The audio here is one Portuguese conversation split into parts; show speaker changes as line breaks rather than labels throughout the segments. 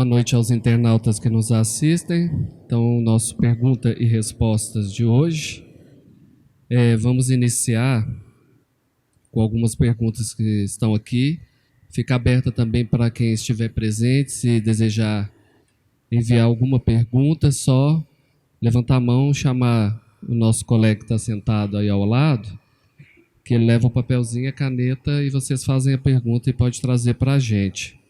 Boa noite aos internautas que nos assistem. Então, nosso pergunta e respostas de hoje. Vamos iniciar com algumas perguntas que estão aqui. Fica aberta também para quem estiver presente, se desejar enviar alguma pergunta, só levantar a mão, chamar o nosso colega que está sentado aí ao lado, que ele leva o papelzinho, a caneta, e vocês fazem a pergunta e pode trazer para a gente.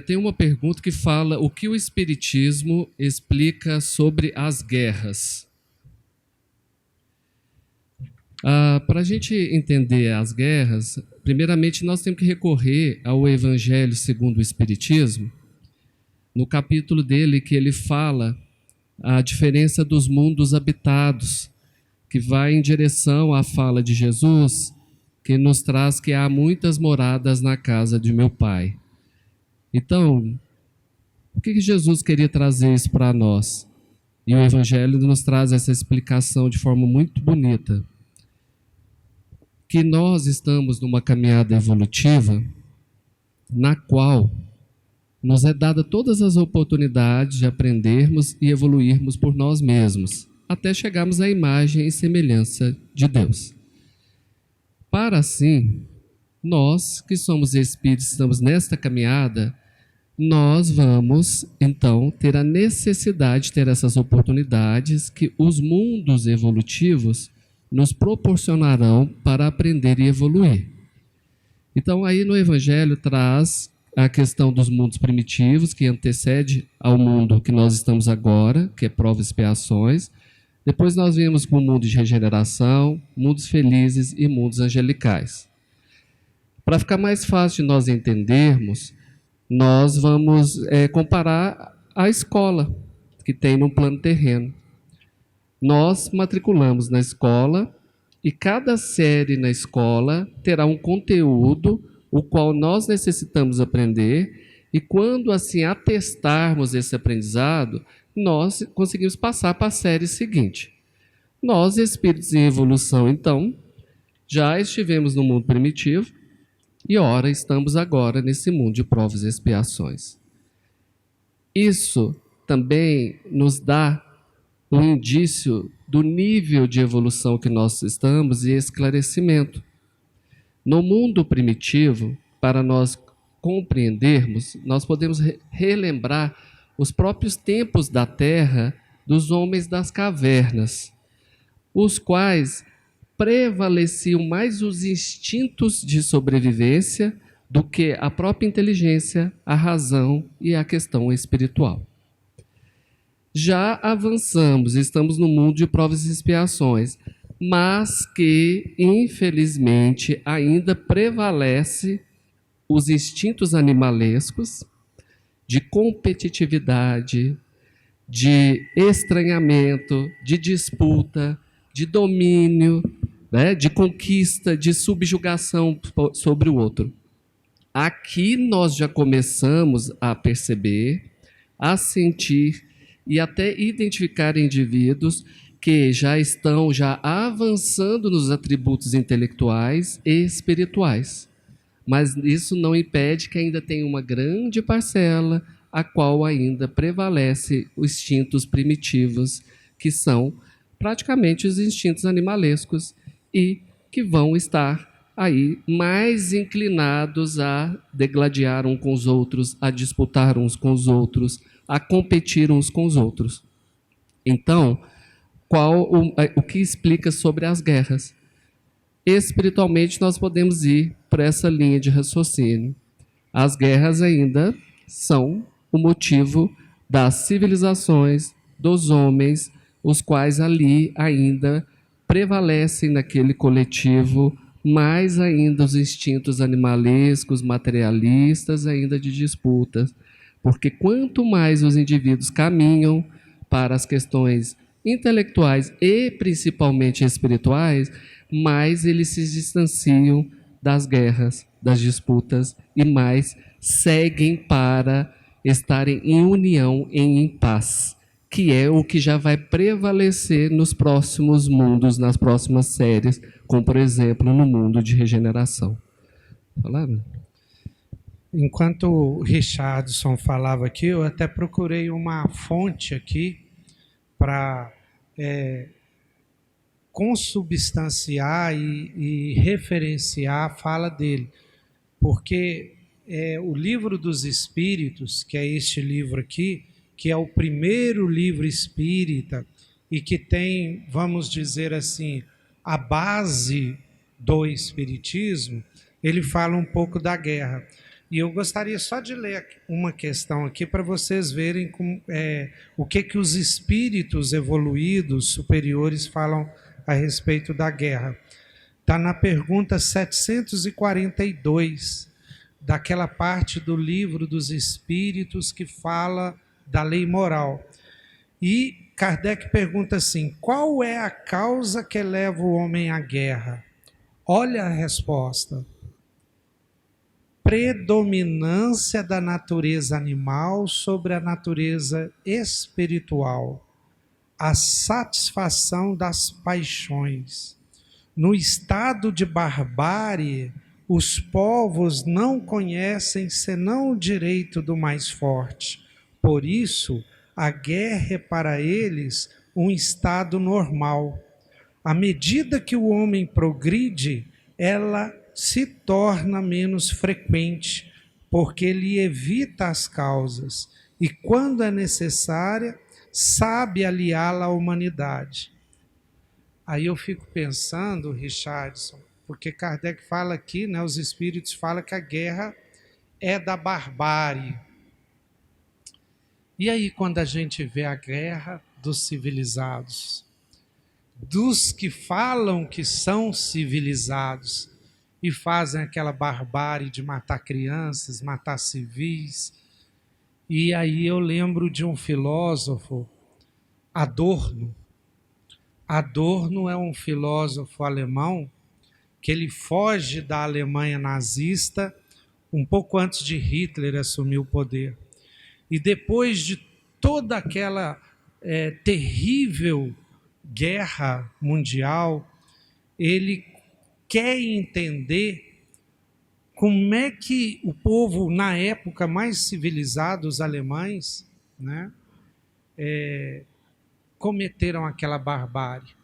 Tem uma pergunta que fala o que o Espiritismo explica sobre as guerras. Para a gente entender as guerras, primeiramente nós temos que recorrer ao Evangelho segundo o Espiritismo, no capítulo dele que ele fala a diferença dos mundos habitados, que vai em direção à fala de Jesus, que nos traz que há muitas moradas na casa de meu Pai. Então, por que Jesus queria trazer isso para nós? E o Evangelho nos traz essa explicação de forma muito bonita. Que nós estamos numa caminhada evolutiva na qual nos é dada todas as oportunidades de aprendermos e evoluirmos por nós mesmos, até chegarmos à imagem e semelhança de Deus. Para assim, nós que somos espíritos, estamos nesta caminhada, nós vamos, então, ter a necessidade de ter essas oportunidades que os mundos evolutivos nos proporcionarão para aprender e evoluir. Então, aí no Evangelho traz a questão dos mundos primitivos, que antecede ao mundo que nós estamos agora, que é provas e expiações. Depois nós vemos com o mundo de regeneração, mundos felizes e mundos angelicais. Para ficar mais fácil de nós entendermos, nós vamos comparar a escola que tem no plano terreno. Nós matriculamos na escola e cada série na escola terá um conteúdo o qual nós necessitamos aprender e quando assim atestarmos esse aprendizado, nós conseguimos passar para a série seguinte. Nós, espíritos em evolução, então, já estivemos no mundo primitivo e ora estamos agora nesse mundo de provas e expiações. Isso também nos dá um indício do nível de evolução que nós estamos e esclarecimento. No mundo primitivo, para nós compreendermos, nós podemos relembrar os próprios tempos da Terra dos homens das cavernas, os quais prevaleciam mais os instintos de sobrevivência do que a própria inteligência, a razão e a questão espiritual. Já avançamos, estamos no mundo de provas e expiações, mas que, infelizmente, ainda prevalece os instintos animalescos de competitividade, de estranhamento, de disputa, de domínio, de conquista, de subjugação sobre o outro. Aqui nós já começamos a perceber, a sentir e até identificar indivíduos que já estão avançando nos atributos intelectuais e espirituais. Mas isso não impede que ainda tenha uma grande parcela a qual ainda prevalece os instintos primitivos, que são praticamente os instintos animalescos e que vão estar aí mais inclinados a degladiar uns com os outros, a disputar uns com os outros, a competir uns com os outros. Então, o que explica sobre as guerras? Espiritualmente, nós podemos ir por essa linha de raciocínio. As guerras ainda são o motivo das civilizações, dos homens, os quais ali ainda prevalecem naquele coletivo, mais ainda os instintos animalescos, materialistas, ainda de disputas. Porque quanto mais os indivíduos caminham para as questões intelectuais e principalmente espirituais, mais eles se distanciam das guerras, das disputas e mais seguem para estarem em união, em paz, que é o que já vai prevalecer nos próximos mundos, nas próximas séries, como por exemplo no mundo de regeneração. Falaram?
Enquanto o Richardson falava aqui, eu até procurei uma fonte aqui para consubstanciar e referenciar a fala dele, porque o Livro dos Espíritos, que é este livro aqui, que é o primeiro livro espírita e que tem, vamos dizer assim, a base do Espiritismo, ele fala um pouco da guerra. E eu gostaria só de ler uma questão aqui para vocês verem o que os espíritos evoluídos, superiores, falam a respeito da guerra. Está na pergunta 742, daquela parte do Livro dos Espíritos que fala da lei moral. E Kardec pergunta assim: qual é a causa que leva o homem à guerra? Olha a resposta: predominância da natureza animal sobre a natureza espiritual, a satisfação das paixões. No estado de barbárie, os povos não conhecem senão o direito do mais forte. Por isso, a guerra é para eles um estado normal. À medida que o homem progride, ela se torna menos frequente, porque ele evita as causas e, quando é necessária, sabe aliá-la à humanidade. Aí eu fico pensando, Richardson, porque Kardec fala aqui, né, os espíritos falam que a guerra é da barbárie. E aí quando a gente vê a guerra dos civilizados, dos que falam que são civilizados e fazem aquela barbárie de matar crianças, matar civis. E aí eu lembro de um filósofo, Adorno. Adorno é um filósofo alemão que ele foge da Alemanha nazista um pouco antes de Hitler assumir o poder. E depois de toda aquela terrível guerra mundial, ele quer entender como é que o povo, na época mais civilizado, os alemães, né, cometeram aquela barbárie.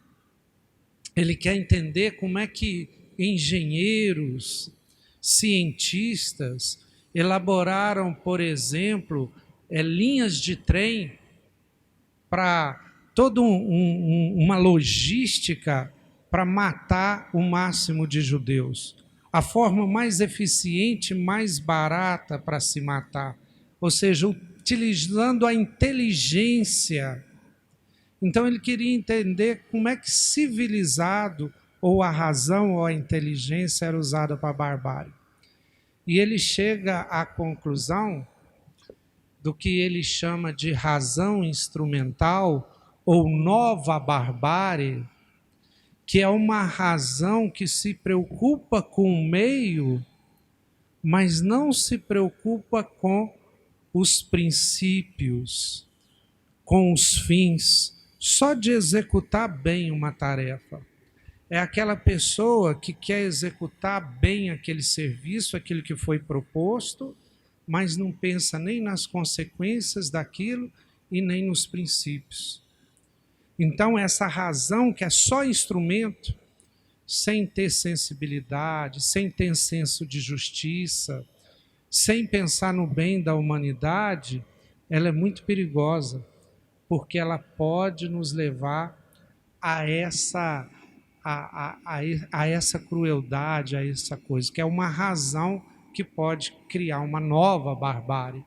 Ele quer entender como é que engenheiros, cientistas elaboraram, por exemplo, linhas de trem para toda uma logística para matar o máximo de judeus. A forma mais eficiente, mais barata para se matar. Ou seja, utilizando a inteligência. Então ele queria entender como é que civilizado, ou a razão ou a inteligência era usada para a barbárie. E ele chega à conclusão do que ele chama de razão instrumental ou nova barbárie, que é uma razão que se preocupa com o meio, mas não se preocupa com os princípios, com os fins, só de executar bem uma tarefa. É aquela pessoa que quer executar bem aquele serviço, aquilo que foi proposto, mas não pensa nem nas consequências daquilo e nem nos princípios. Então, essa razão que é só instrumento, sem ter sensibilidade, sem ter senso de justiça, sem pensar no bem da humanidade, ela é muito perigosa, porque ela pode nos levar a essa crueldade, a essa coisa, que é uma razão que pode criar uma nova barbárie.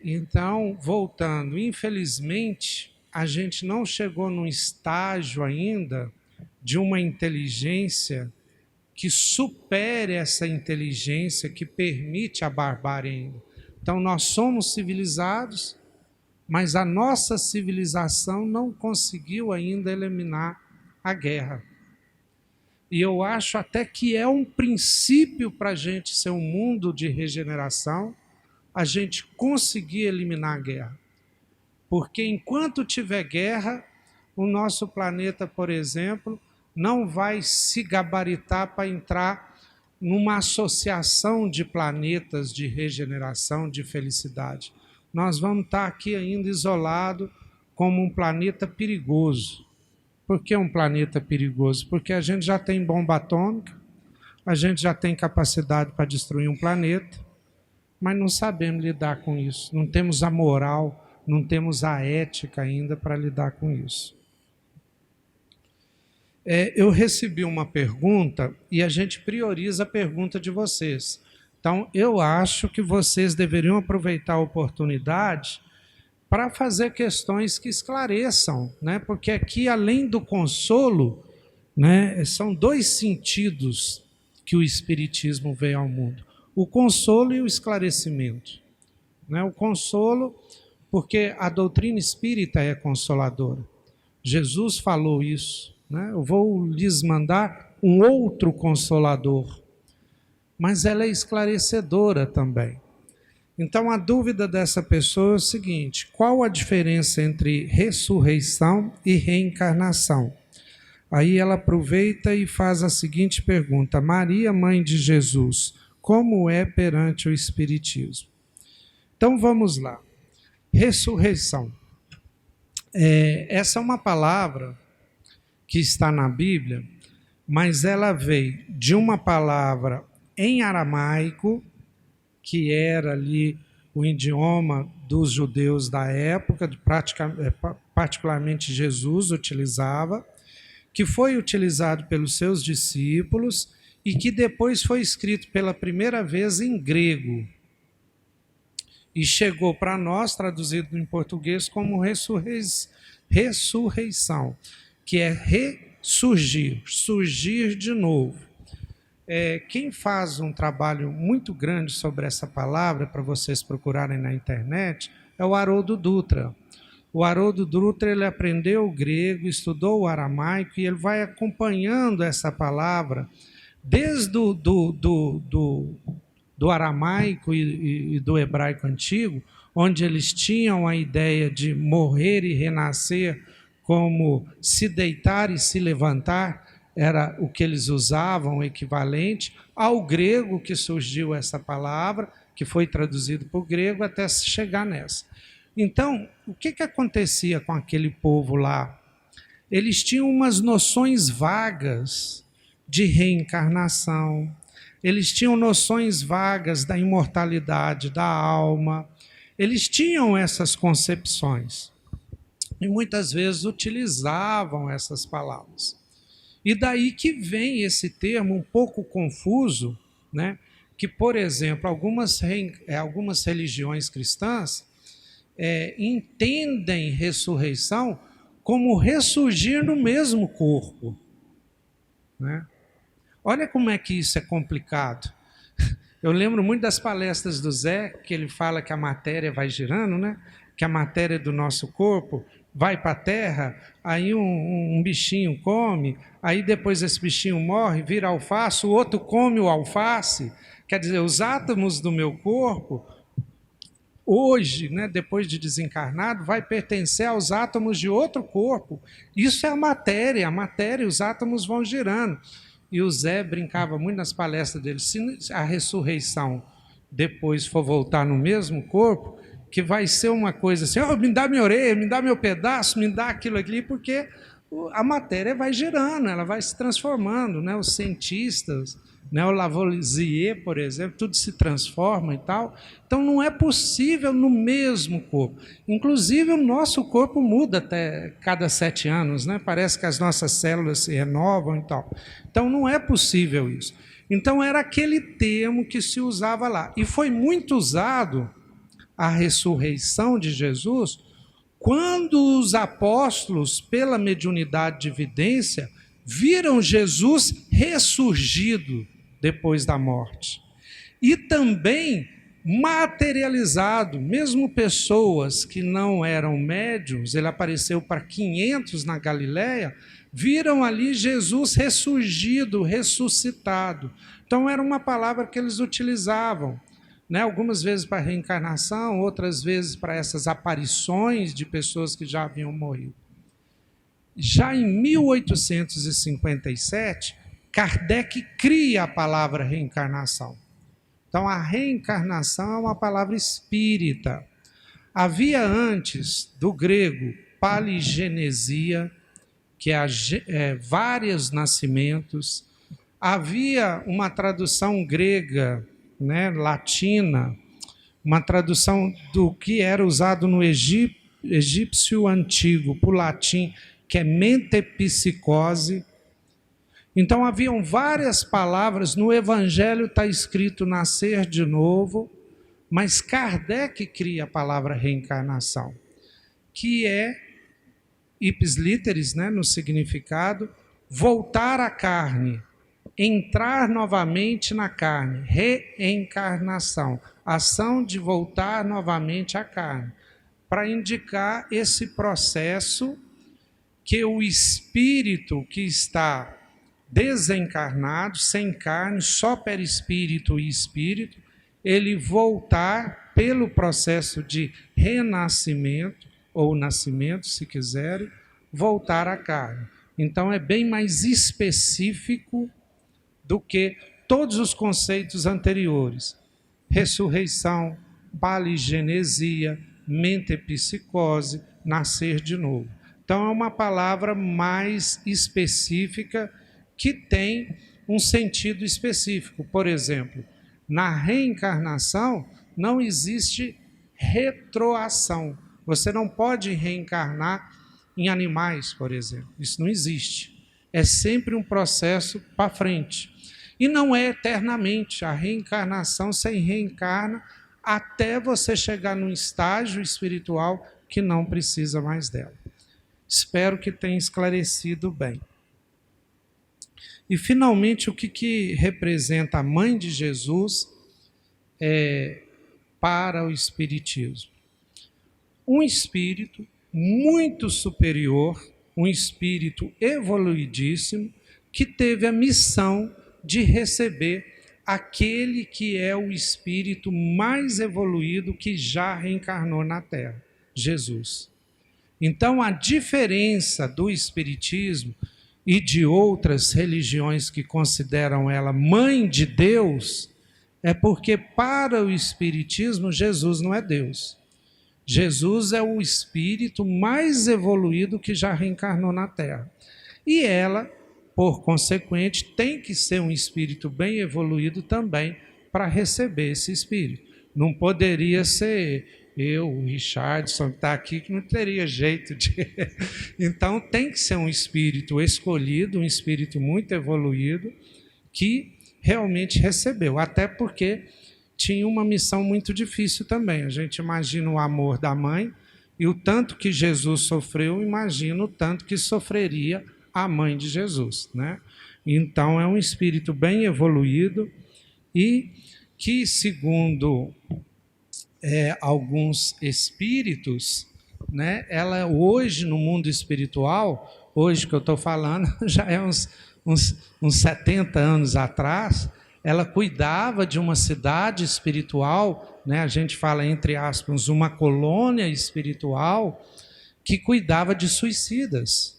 Então, voltando, infelizmente, a gente não chegou num estágio ainda de uma inteligência que supere essa inteligência que permite a barbárie ainda. Então, nós somos civilizados, mas a nossa civilização não conseguiu ainda eliminar a guerra. E eu acho até que é um princípio para a gente ser um mundo de regeneração, a gente conseguir eliminar a guerra. Porque enquanto tiver guerra, o nosso planeta, por exemplo, não vai se gabaritar para entrar numa associação de planetas de regeneração, de felicidade. Nós vamos estar aqui ainda isolado como um planeta perigoso. Por que um planeta perigoso? Porque a gente já tem bomba atômica, a gente já tem capacidade para destruir um planeta, mas não sabemos lidar com isso. Não temos a moral, não temos a ética ainda para lidar com isso. Eu recebi uma pergunta e a gente prioriza a pergunta de vocês. Então, eu acho que vocês deveriam aproveitar a oportunidade para fazer questões que esclareçam, né? Porque aqui, além do consolo, né, são dois sentidos que o Espiritismo veio ao mundo: o consolo e o esclarecimento. Né? O consolo, porque a doutrina espírita é consoladora. Jesus falou isso. Né? Eu vou lhes mandar um outro consolador, mas ela é esclarecedora também. Então, a dúvida dessa pessoa é o seguinte: qual a diferença entre ressurreição e reencarnação? Aí ela aproveita e faz a seguinte pergunta: Maria, mãe de Jesus, como é perante o Espiritismo? Então, vamos lá. Ressurreição. Essa é uma palavra que está na Bíblia, mas ela veio de uma palavra em aramaico, que era ali o idioma dos judeus da época, particularmente Jesus utilizava, que foi utilizado pelos seus discípulos e que depois foi escrito pela primeira vez em grego. E chegou para nós, traduzido em português, como ressurreição, que é ressurgir, surgir de novo. Quem faz um trabalho muito grande sobre essa palavra, para vocês procurarem na internet, é o Haroldo Dutra. O Haroldo Dutra, ele aprendeu o grego, estudou o aramaico e ele vai acompanhando essa palavra desde do aramaico e do hebraico antigo, onde eles tinham a ideia de morrer e renascer como se deitar e se levantar, era o que eles usavam, o equivalente ao grego que surgiu essa palavra, que foi traduzido para o grego até chegar nessa. Então, o que acontecia com aquele povo lá? Eles tinham umas noções vagas de reencarnação, eles tinham noções vagas da imortalidade da alma, eles tinham essas concepções. E muitas vezes utilizavam essas palavras. E daí que vem esse termo um pouco confuso, né? Que, por exemplo, algumas religiões cristãs entendem ressurreição como ressurgir no mesmo corpo. Né? Olha como é que isso é complicado. Eu lembro muito das palestras do Zé, que ele fala que a matéria vai girando, né? Que a matéria do nosso corpo vai para a terra, aí um bichinho come, aí depois esse bichinho morre, vira alface, o outro come o alface. Quer dizer, os átomos do meu corpo, hoje, né, depois de desencarnado, vai pertencer aos átomos de outro corpo. Isso é a matéria, os átomos vão girando. E o Zé brincava muito nas palestras dele: se a ressurreição depois for voltar no mesmo corpo, que vai ser uma coisa assim: me dá minha orelha, me dá meu pedaço, me dá aquilo ali, porque a matéria vai girando, ela vai se transformando, né? Os cientistas, né? O Lavoisier, por exemplo, tudo se transforma e tal. Então não é possível no mesmo corpo. Inclusive o nosso corpo muda até cada 7 anos, né? Parece que as nossas células se renovam e tal. Então não é possível isso. Então era aquele termo que se usava lá. E foi muito usado a ressurreição de Jesus quando os apóstolos, pela mediunidade de vidência, viram Jesus ressurgido depois da morte. E também materializado, mesmo pessoas que não eram médiuns, ele apareceu para 500 na Galileia, viram ali Jesus ressurgido, ressuscitado. Então era uma palavra que eles utilizavam, né? Algumas vezes para reencarnação, outras vezes para essas aparições de pessoas que já haviam morrido. Já em 1857, Kardec cria a palavra reencarnação. Então, a reencarnação é uma palavra espírita. Havia antes, do grego, paligenesia, que é vários nascimentos. Havia uma tradução grega, né, latina, uma tradução do que era usado no egípcio antigo, por latim, que é mentepsicose. Então, haviam várias palavras. No Evangelho está escrito nascer de novo, mas Kardec cria a palavra reencarnação, que é, ipsis literis, né, no significado, voltar à carne, entrar novamente na carne, reencarnação, ação de voltar novamente à carne, para indicar esse processo que o espírito que está desencarnado, sem carne, só perispírito e espírito, ele voltar pelo processo de renascimento, ou nascimento, se quiserem, voltar à carne. Então é bem mais específico do que todos os conceitos anteriores. Ressurreição, paligenesia, mentepsicose, nascer de novo. Então é uma palavra mais específica que tem um sentido específico. Por exemplo, na reencarnação não existe retroação. Você não pode reencarnar em animais, por exemplo. Isso não existe. É sempre um processo para frente. E não é eternamente. A reencarnação se reencarna até você chegar num estágio espiritual que não precisa mais dela. Espero que tenha esclarecido bem. E, finalmente, o que representa a mãe de Jesus para o Espiritismo? Um espírito muito superior, um espírito evoluidíssimo, que teve a missão de receber aquele que é o espírito mais evoluído que já reencarnou na Terra, Jesus. Então, a diferença do Espiritismo e de outras religiões que consideram ela mãe de Deus é porque, para o Espiritismo, Jesus não é Deus. Jesus é o espírito mais evoluído que já reencarnou na Terra. E ela, por consequente, tem que ser um espírito bem evoluído também para receber esse espírito. Não poderia ser eu, o Richardson, que está aqui, que não teria jeito de... Então, tem que ser um espírito escolhido, um espírito muito evoluído, que realmente recebeu. Até porque tinha uma missão muito difícil também. A gente imagina o amor da mãe, e o tanto que Jesus sofreu, imagina o tanto que sofreria a mãe de Jesus, né? Então, é um espírito bem evoluído e que, segundo alguns espíritos, né, ela hoje, no mundo espiritual, hoje que eu estou falando, já é uns 70 anos atrás, ela cuidava de uma cidade espiritual, né, a gente fala, entre aspas, uma colônia espiritual, que cuidava de suicidas,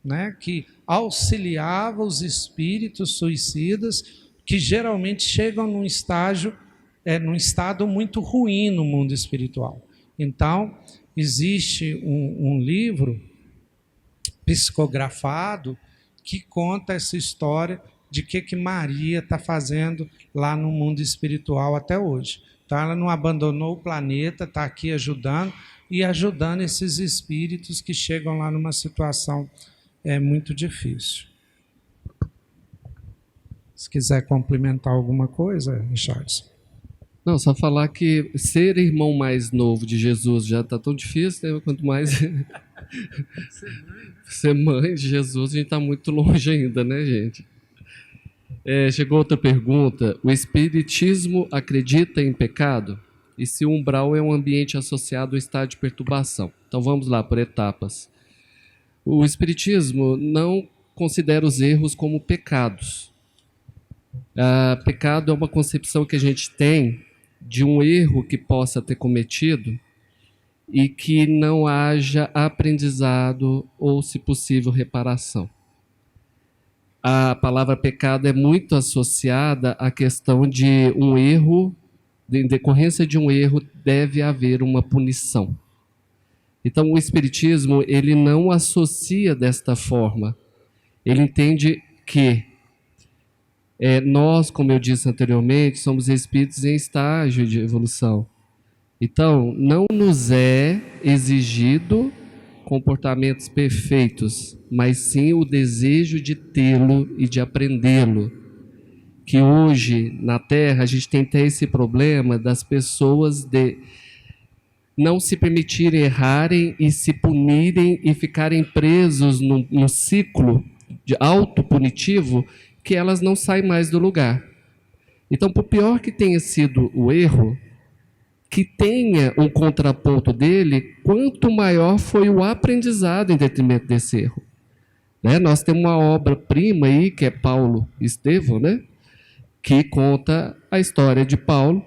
né, que auxiliava os espíritos suicidas, que geralmente chegam num estado muito ruim no mundo espiritual. Então, existe um livro psicografado que conta essa história de que Maria está fazendo lá no mundo espiritual até hoje. Então, ela não abandonou o planeta, está aqui ajudando esses espíritos que chegam lá numa situação muito difícil. Se quiser complementar alguma coisa, Richardson.
Não, só falar que ser irmão mais novo de Jesus já está tão difícil, né? Quanto mais ser mãe de Jesus, a gente está muito longe ainda, né, gente? Chegou outra pergunta. O Espiritismo acredita em pecado? E se o umbral é um ambiente associado ao estado de perturbação? Então vamos lá, por etapas. O Espiritismo não considera os erros como pecados. Pecado é uma concepção que a gente tem de um erro que possa ter cometido e que não haja aprendizado ou, se possível, reparação. a palavra pecado é muito associada à questão de um erro, em decorrência de um erro deve haver uma punição. Então o Espiritismo, ele não associa desta forma. Ele entende que nós, como eu disse anteriormente, somos espíritos em estágio de evolução. Então, não nos é exigido comportamentos perfeitos, mas sim o desejo de tê-lo e de aprendê-lo. Que hoje, na Terra, a gente tem até esse problema das pessoas de não se permitirem errarem e se punirem e ficarem presos num ciclo de autopunitivo que elas não saem mais do lugar. Então, por pior que tenha sido o erro, que tenha um contraponto dele, quanto maior foi o aprendizado em detrimento desse erro. Né? Nós temos uma obra-prima aí, que é Paulo Estevão, né? Que conta a história de Paulo,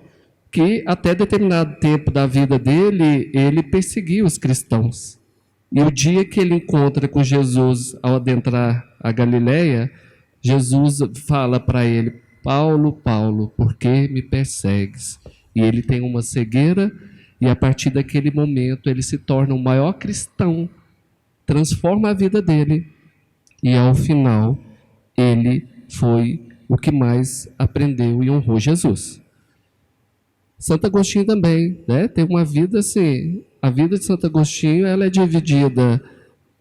que até determinado tempo da vida dele, ele perseguiu os cristãos. E o dia que ele encontra com Jesus ao adentrar a Galileia, Jesus fala para ele: Paulo, Paulo, por que me persegues? E ele tem uma cegueira, e a partir daquele momento ele se torna o maior cristão, transforma a vida dele, e ao final ele foi o que mais aprendeu e honrou Jesus. Santo Agostinho também, né? Tem uma vida assim, a vida de Santo Agostinho, ela é dividida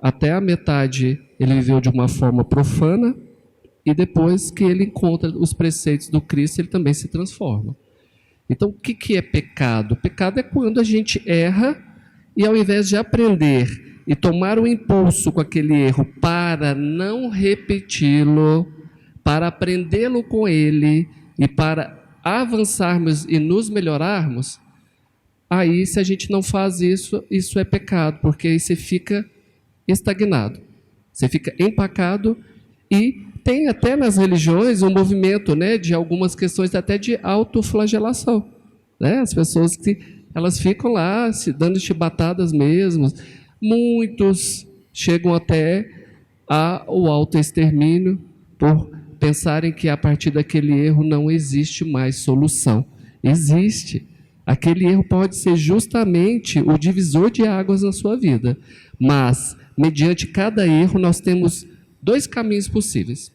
até a metade, ele viveu de uma forma profana, e depois que ele encontra os preceitos do Cristo, ele também se transforma. Então, o que é pecado? Pecado é quando a gente erra e, ao invés de aprender e tomar o impulso com aquele erro para não repeti-lo, para aprendê-lo com ele e para avançarmos e nos melhorarmos, aí, se a gente não faz isso, isso é pecado, porque aí você fica estagnado, você fica empacado. E tem até nas religiões um movimento, né, de algumas questões até de autoflagelação, né? As pessoas que elas ficam lá se dando chibatadas mesmo. Muitos chegam até ao autoextermínio por pensarem que a partir daquele erro não existe mais solução. Existe. Aquele erro pode ser justamente o divisor de águas na sua vida, mas mediante cada erro nós temos dois caminhos possíveis.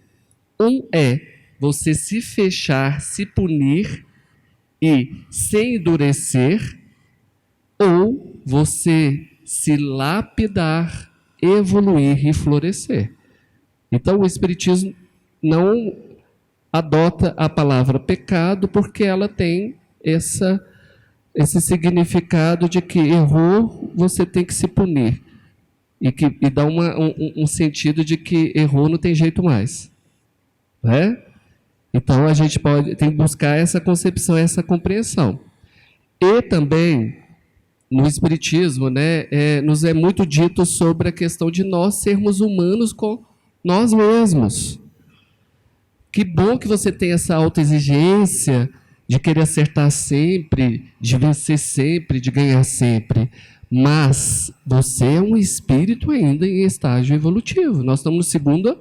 Um é você se fechar, se punir e se endurecer, ou você se lapidar, evoluir e florescer. Então o Espiritismo não adota a palavra pecado porque ela tem esse significado de que errou, você tem que se punir. E dá um sentido de que errou, não tem jeito mais. Né? Então, a gente tem que buscar essa concepção, essa compreensão. E também, no Espiritismo, né, nos é muito dito sobre a questão de nós sermos humanos com nós mesmos. Que bom que você tem essa autoexigência de querer acertar sempre, de vencer sempre, de ganhar sempre. Mas você é um espírito ainda em estágio evolutivo. Nós estamos no segundo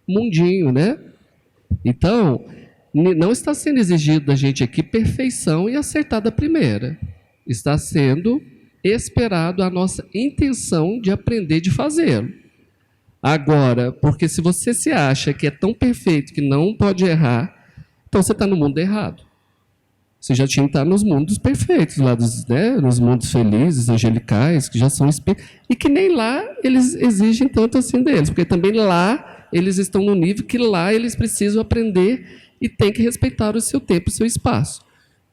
mundinho, né? Então, não está sendo exigido da gente aqui perfeição e acertar da primeira. Está sendo esperado a nossa intenção de aprender de fazê-lo. Agora, porque se você se acha que é tão perfeito que não pode errar, então você está no mundo errado. Você já tinha que estar nos mundos perfeitos, lá nos mundos felizes, angelicais, que já são espíritos, e que nem lá eles exigem tanto assim deles, porque também lá eles estão no nível que lá eles precisam aprender e têm que respeitar o seu tempo, o seu espaço.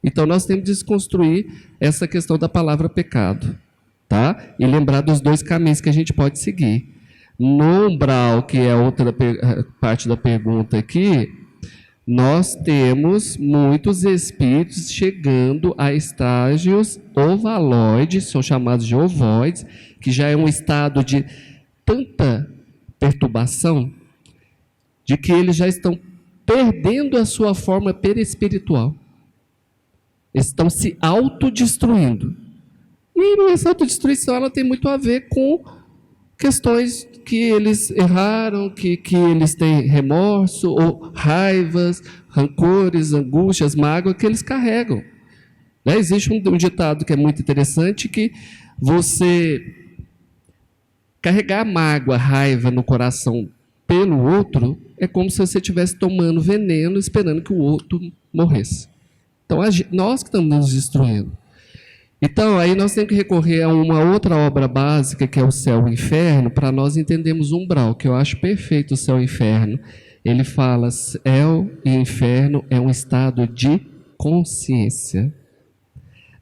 Então nós temos que desconstruir essa questão da palavra pecado, tá? E lembrar dos dois caminhos que a gente pode seguir. No umbral, que é outra parte da pergunta aqui, nós temos muitos espíritos chegando a estágios ovaloides, são chamados de ovoides, que já é um estado de tanta perturbação, de que eles já estão perdendo a sua forma perispiritual. Estão se autodestruindo. E essa autodestruição ela tem muito a ver com questões que eles erraram, que eles têm remorso, ou raivas, rancores, angústias, mágoa que eles carregam. Né? Existe um ditado que é muito interessante, que você carregar mágoa, raiva no coração pelo outro, é como se você estivesse tomando veneno, esperando que o outro morresse. Então, nós que estamos nos destruindo. Então, aí nós temos que recorrer a uma outra obra básica, que é o Céu e o Inferno, para nós entendermos o umbral, que eu acho perfeito o Céu e o Inferno. Ele fala, céu e inferno é um estado de consciência.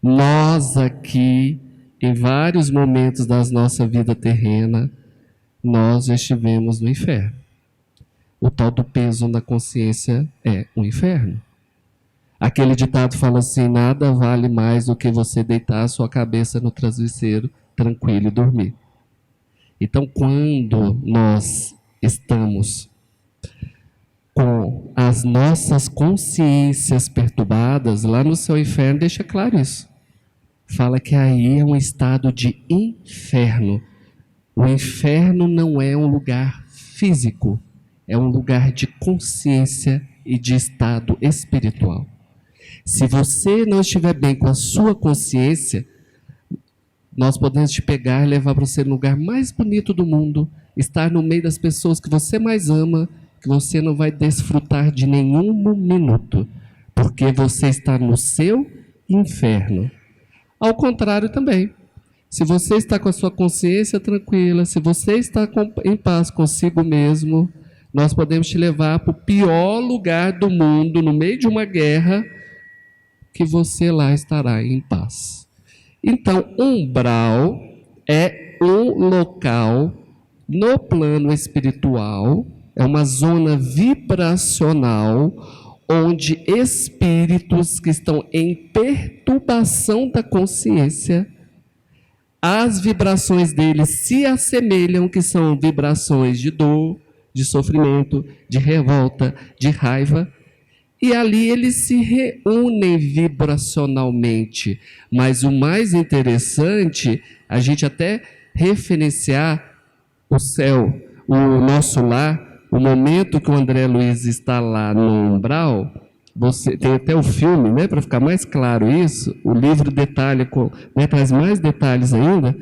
Nós aqui, em vários momentos da nossa vida terrena, nós já estivemos no inferno. O tal do peso na consciência é o inferno. Aquele ditado fala assim, nada vale mais do que você deitar a sua cabeça no travesseiro tranquilo e dormir. Então, quando nós estamos com as nossas consciências perturbadas, lá no Céu e Inferno deixa claro isso. Fala que aí é um estado de inferno. O inferno não é um lugar físico, é um lugar de consciência e de estado espiritual. Se você não estiver bem com a sua consciência, nós podemos te pegar e levar para você no lugar mais bonito do mundo, estar no meio das pessoas que você mais ama, que você não vai desfrutar de nenhum minuto, porque você está no seu inferno. Ao contrário também, se você está com a sua consciência tranquila, se você está em paz consigo mesmo, nós podemos te levar para o pior lugar do mundo, no meio de uma guerra, que você lá estará em paz. Então, umbral é um local no plano espiritual, é uma zona vibracional, onde espíritos que estão em perturbação da consciência, as vibrações deles se assemelham, que são vibrações de dor, de sofrimento, de revolta, de raiva, e ali eles se reúnem vibracionalmente. Mas o mais interessante, a gente até referenciar o céu, o nosso lar, o momento que o André Luiz está lá no umbral, você tem até o filme, né, para ficar mais claro isso, o livro detalha, né, traz mais detalhes ainda.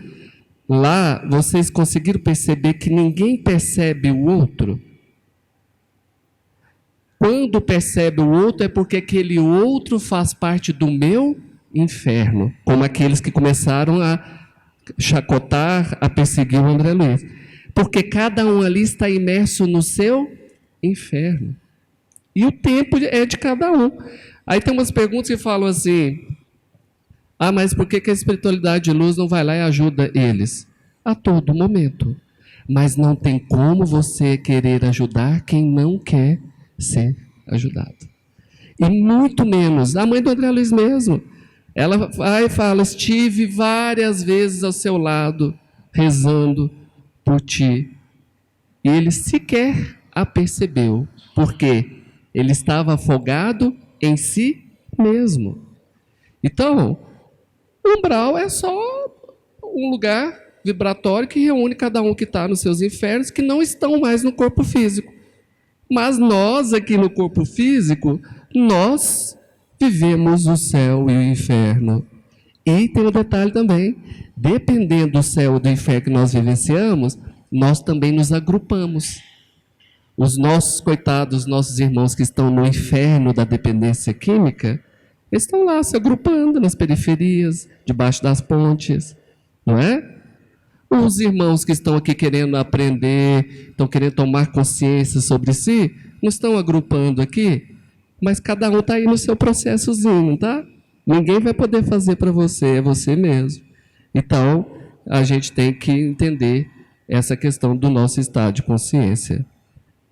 Lá vocês conseguiram perceber que ninguém percebe o outro? Quando percebe o outro é porque aquele outro faz parte do meu inferno, como aqueles que começaram a chacotar, a perseguir o André Luiz. Porque cada um ali está imerso no seu inferno. E o tempo é de cada um. Aí tem umas perguntas que falam assim, mas por que a espiritualidade de luz não vai lá e ajuda eles? A todo momento. Mas não tem como você querer ajudar quem não quer ser ajudado. E muito menos a mãe do André Luiz mesmo. Ela vai e fala, estive várias vezes ao seu lado, rezando por ti. E ele sequer a percebeu, porque ele estava afogado em si mesmo. Então, o umbral é só um lugar vibratório que reúne cada um que está nos seus infernos, que não estão mais no corpo físico. Mas nós aqui no corpo físico, nós vivemos o céu e o inferno. E tem um detalhe também, dependendo do céu e do inferno que nós vivenciamos, nós também nos agrupamos. Os nossos coitados, nossos irmãos que estão no inferno da dependência química, eles estão lá se agrupando nas periferias, debaixo das pontes, não é? Os irmãos que estão aqui querendo aprender, estão querendo tomar consciência sobre si, não estão agrupando aqui, mas cada um está aí no seu processozinho, tá? Ninguém vai poder fazer para você, é você mesmo. Então, a gente tem que entender essa questão do nosso estado de consciência.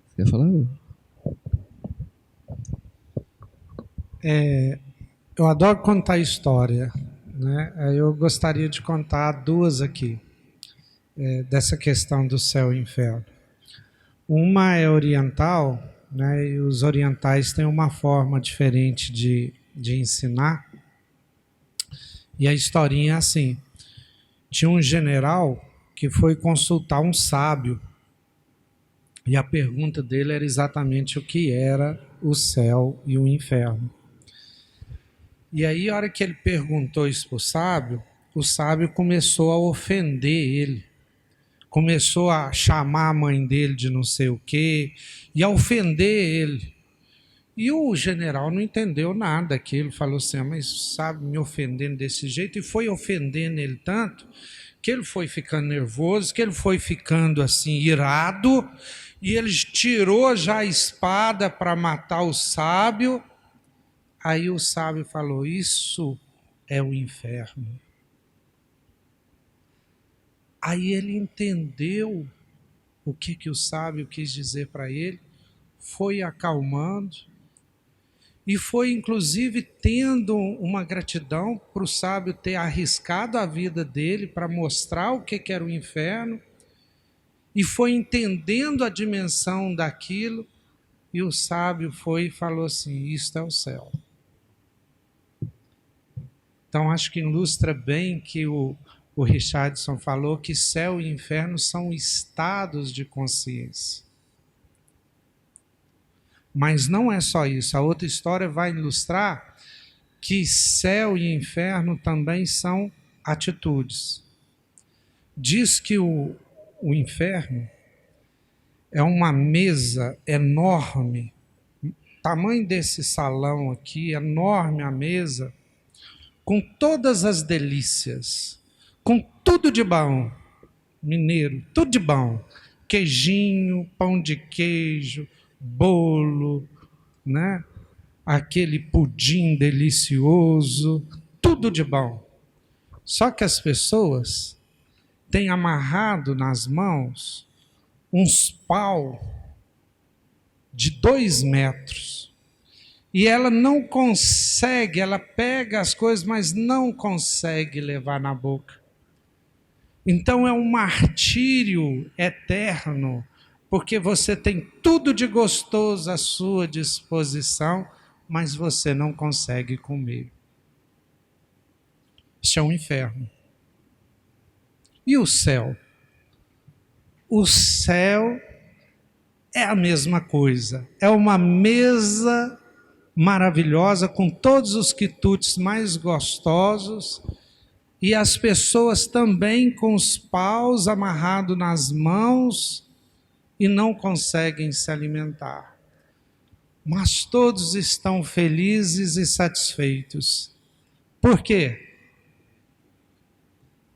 Você quer falar?
Eu adoro contar história, né? Eu gostaria de contar duas aqui. Dessa questão do céu e inferno. Uma é oriental, né, e os orientais têm uma forma diferente de ensinar, e a historinha é assim, tinha um general que foi consultar um sábio. E a pergunta dele era exatamente o que era o céu e o inferno. E aí, a hora que ele perguntou isso para o sábio começou a ofender ele. Começou a chamar a mãe dele de não sei o quê, e a ofender ele. E o general não entendeu nada daquilo, falou assim, mas sabe, me ofendendo desse jeito, e foi ofendendo ele tanto, que ele foi ficando nervoso, que ele foi ficando assim, irado, e ele tirou já a espada para matar o sábio. Aí o sábio falou, isso é o inferno. Aí ele entendeu o que o sábio quis dizer para ele, foi acalmando, e foi inclusive tendo uma gratidão para o sábio ter arriscado a vida dele para mostrar o que era o inferno, e foi entendendo a dimensão daquilo, e o sábio foi e falou assim, isto é o céu. Então acho que ilustra bem que o Richardson falou que céu e inferno são estados de consciência. Mas não é só isso. A outra história vai ilustrar que céu e inferno também são atitudes. Diz que o inferno é uma mesa enorme, tamanho desse salão aqui, enorme a mesa, com todas as delícias, com tudo de bom, mineiro, tudo de bom, queijinho, pão de queijo, bolo, né? Aquele pudim delicioso, tudo de bom. Só que as pessoas têm amarrado nas mãos uns pau de 2 metros. E ela não consegue, ela pega as coisas, mas não consegue levar na boca. Então é um martírio eterno, porque você tem tudo de gostoso à sua disposição, mas você não consegue comer. Isso é um inferno. E o céu? O céu é a mesma coisa. É uma mesa maravilhosa, com todos os quitutes mais gostosos, e as pessoas também com os paus amarrados nas mãos e não conseguem se alimentar. Mas todos estão felizes e satisfeitos. Por quê?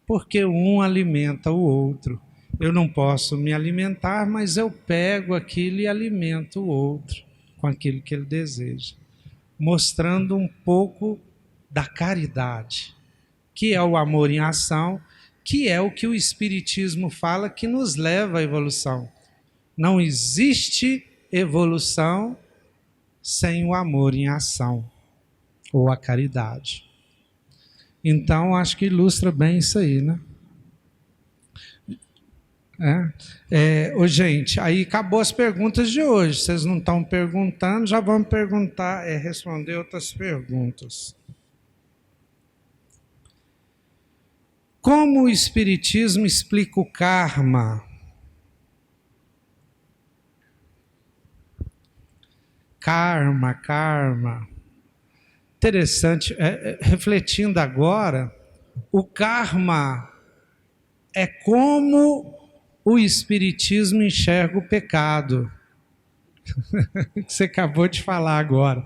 Porque um alimenta o outro. Eu não posso me alimentar, mas eu pego aquilo e alimento o outro com aquilo que ele deseja. Mostrando um pouco da caridade, que é o amor em ação, que é o que o Espiritismo fala que nos leva à evolução. Não existe evolução sem o amor em ação, ou a caridade. Então, acho que ilustra bem isso aí, né? Gente, aí acabou as perguntas de hoje. Vocês não estão perguntando, já vamos perguntar, responder outras perguntas. Como o Espiritismo explica o karma? Karma. Interessante, refletindo agora, o karma é como o Espiritismo enxerga o pecado. Que você acabou de falar agora.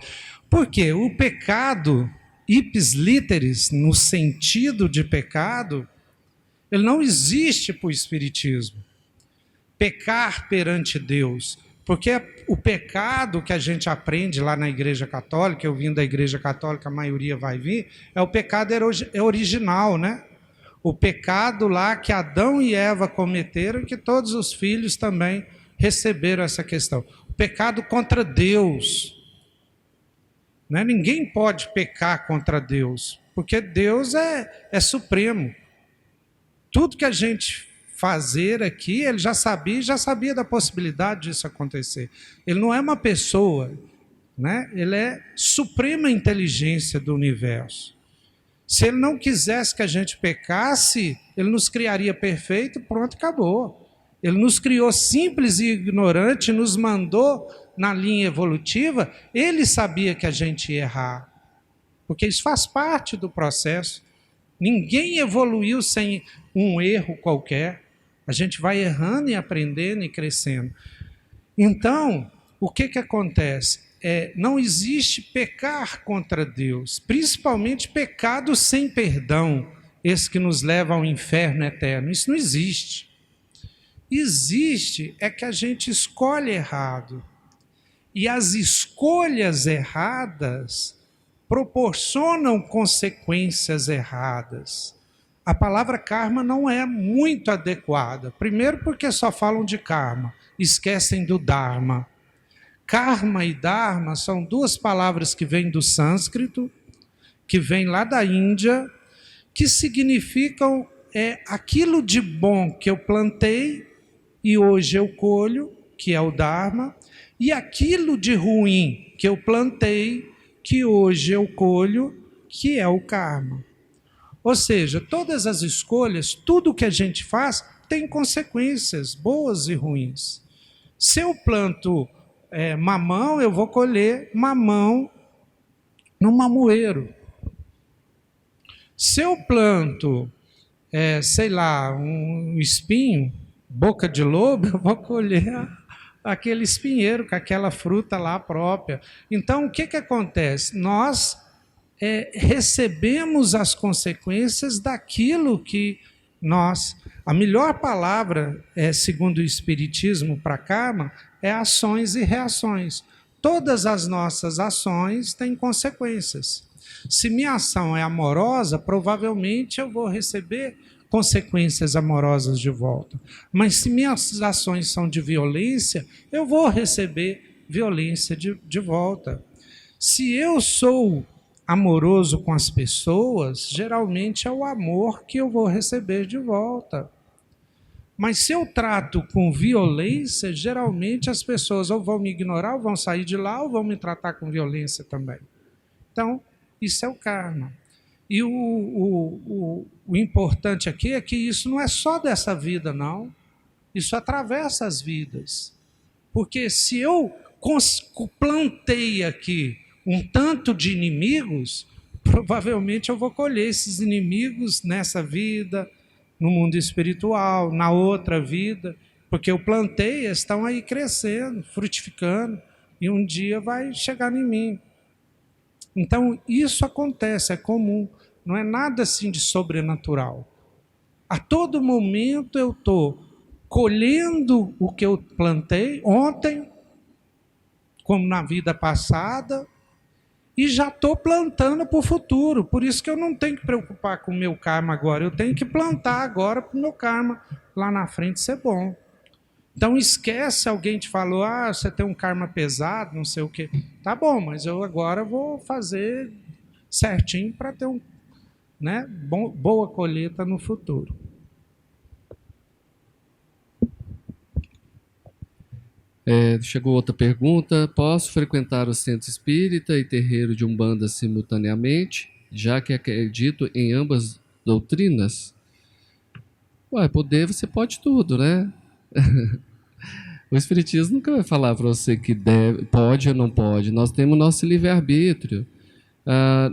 Por quê? O pecado, ipsis literis, no sentido de pecado, ele não existe para o Espiritismo. Pecar perante Deus. Porque o pecado que a gente aprende lá na Igreja Católica, eu vim da Igreja Católica, a maioria vai vir, é o pecado original, né? O pecado lá que Adão e Eva cometeram, que todos os filhos também receberam essa questão. O pecado contra Deus. Né? Ninguém pode pecar contra Deus, porque Deus é supremo. Tudo que a gente fazer aqui, ele já sabia da possibilidade disso acontecer. Ele não é uma pessoa, né? Ele é suprema inteligência do universo. Se ele não quisesse que a gente pecasse, ele nos criaria perfeito, pronto, acabou. Ele nos criou simples e ignorante, nos mandou na linha evolutiva, ele sabia que a gente ia errar. Porque isso faz parte do processo. Ninguém evoluiu sem um erro qualquer. A gente vai errando e aprendendo e crescendo. Então, o que acontece? Não existe pecar contra Deus, principalmente pecado sem perdão, esse que nos leva ao inferno eterno. Isso não existe. Existe é que a gente escolhe errado. E as escolhas erradas proporcionam consequências erradas. A palavra karma não é muito adequada. Primeiro porque só falam de karma, esquecem do dharma. Karma e dharma são duas palavras que vêm do sânscrito, que vêm lá da Índia, que significam aquilo de bom que eu plantei e hoje eu colho, que é o dharma, e aquilo de ruim que eu plantei, que hoje eu colho, que é o karma. Ou seja, todas as escolhas, tudo que a gente faz, tem consequências boas e ruins. Se eu planto mamão, eu vou colher mamão no mamoeiro. Se eu planto, sei lá, um espinho, boca de lobo, eu vou colher aquele espinheiro com aquela fruta lá própria. Então, o que acontece? Nós recebemos as consequências daquilo que nós... A melhor palavra, segundo o Espiritismo, para karma, é ações e reações. Todas as nossas ações têm consequências. Se minha ação é amorosa, provavelmente eu vou receber consequências amorosas de volta. Mas se minhas ações são de violência, eu vou receber violência de volta. Se eu sou amoroso com as pessoas, geralmente é o amor que eu vou receber de volta. Mas se eu trato com violência, geralmente as pessoas ou vão me ignorar, ou vão sair de lá, ou vão me tratar com violência também. Então, isso é o karma. E o importante aqui é que isso não é só dessa vida, não. Isso atravessa as vidas. Porque se eu plantei aqui um tanto de inimigos, provavelmente eu vou colher esses inimigos nessa vida, no mundo espiritual, na outra vida, porque eu plantei, eles estão aí crescendo, frutificando, e um dia vai chegar em mim. Então, isso acontece, é comum, não é nada assim de sobrenatural. A todo momento eu estou colhendo o que eu plantei ontem, como na vida passada, e já estou plantando para o futuro. Por isso que eu não tenho que preocupar com o meu karma agora, eu tenho que plantar agora para o meu karma lá na frente ser bom. Então esquece, alguém te falou, você tem um karma pesado, não sei o quê. Tá bom, mas eu agora vou fazer certinho para ter boa colheita no futuro.
Chegou outra pergunta. Posso frequentar o centro espírita e terreiro de Umbanda simultaneamente, já que acredito em ambas doutrinas? Poder, você pode tudo, né? O Espiritismo nunca vai falar para você que pode ou não pode. Nós temos nosso livre-arbítrio.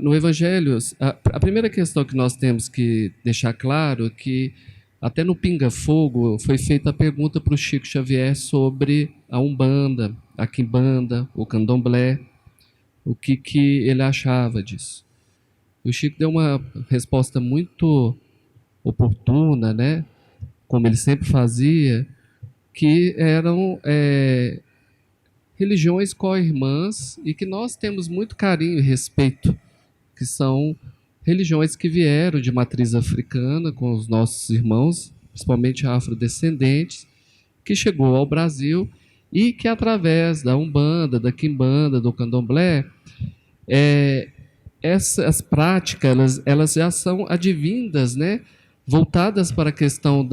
No Evangelho, a primeira questão que nós temos que deixar claro é que até no Pinga Fogo foi feita a pergunta para o Chico Xavier sobre a Umbanda, a Quimbanda, o Candomblé, o que ele achava disso. O Chico deu uma resposta muito oportuna, né? Como ele sempre fazia, que eram religiões co-irmãs e que nós temos muito carinho e respeito, que são religiões que vieram de matriz africana com os nossos irmãos, principalmente afrodescendentes, que chegou ao Brasil e que através da Umbanda, da Quimbanda, do Candomblé, essas práticas elas já são advindas, né? Voltadas para a questão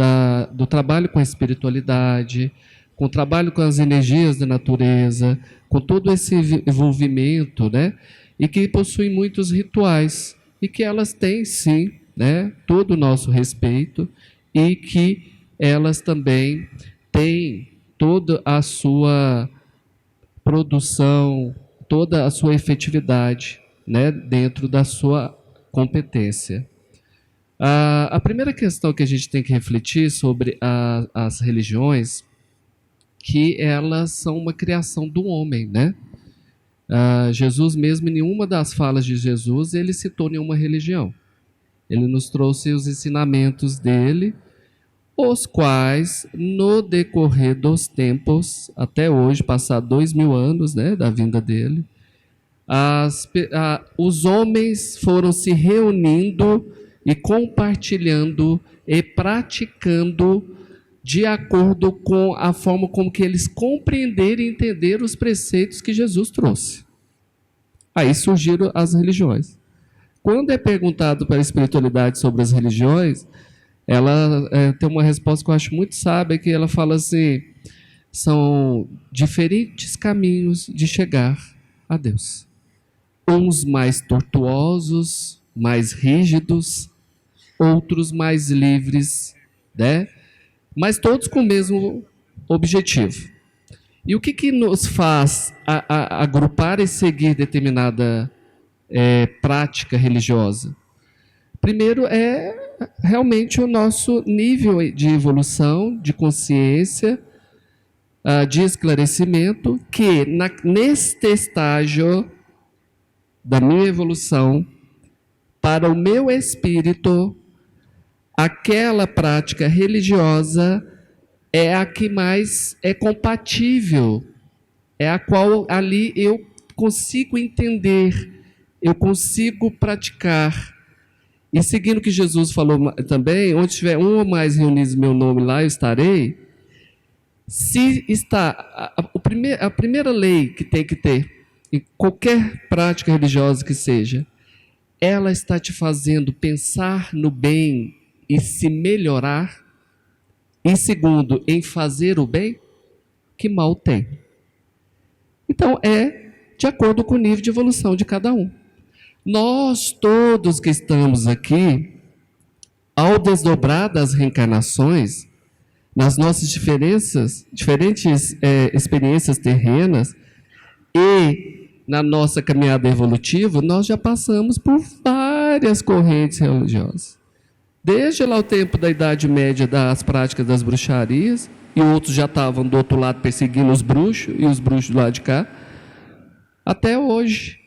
do trabalho com a espiritualidade, com o trabalho com as energias da natureza, com todo esse envolvimento, né? E que possuem muitos rituais. e que elas têm, sim, né, todo o nosso respeito e que elas também têm toda a sua produção, toda a sua efetividade, né, dentro da sua competência. A primeira questão que a gente tem que refletir sobre as religiões, que elas são uma criação do homem, né? Jesus mesmo, em nenhuma das falas de Jesus, ele citou nenhuma religião. Ele nos trouxe os ensinamentos dele, os quais, no decorrer dos tempos, até hoje, passados 2000 anos, né, da vinda dele, os homens foram se reunindo e compartilhando e praticando de acordo com a forma como que eles compreenderam e entenderam os preceitos que Jesus trouxe. Aí surgiram as religiões. Quando é perguntado para a espiritualidade sobre as religiões, ela tem uma resposta que eu acho muito sábia, que ela fala assim: são diferentes caminhos de chegar a Deus. Uns mais tortuosos, mais rígidos, outros mais livres, né? Mas todos com o mesmo objetivo. E o que nos faz agrupar e seguir determinada prática religiosa? Primeiro é realmente o nosso nível de evolução, de consciência, de esclarecimento, que neste estágio da minha evolução, para o meu espírito, aquela prática religiosa é a que mais é compatível, é a qual ali eu consigo entender, eu consigo praticar. E seguindo o que Jesus falou também, onde tiver um ou mais reunidos em meu nome, lá eu estarei. Se está a primeira lei que tem que ter em qualquer prática religiosa que seja, ela está te fazendo pensar no bem e se melhorar. E segundo, em fazer o bem, que mal tem. Então é de acordo com o nível de evolução de cada um. Nós todos que estamos aqui, ao desdobrar das reencarnações, nas nossas diferentes experiências terrenas e na nossa caminhada evolutiva, nós já passamos por várias correntes religiosas. Desde lá o tempo da Idade Média, das práticas das bruxarias, e outros já estavam do outro lado perseguindo os bruxos, e os bruxos do lado de cá, até hoje,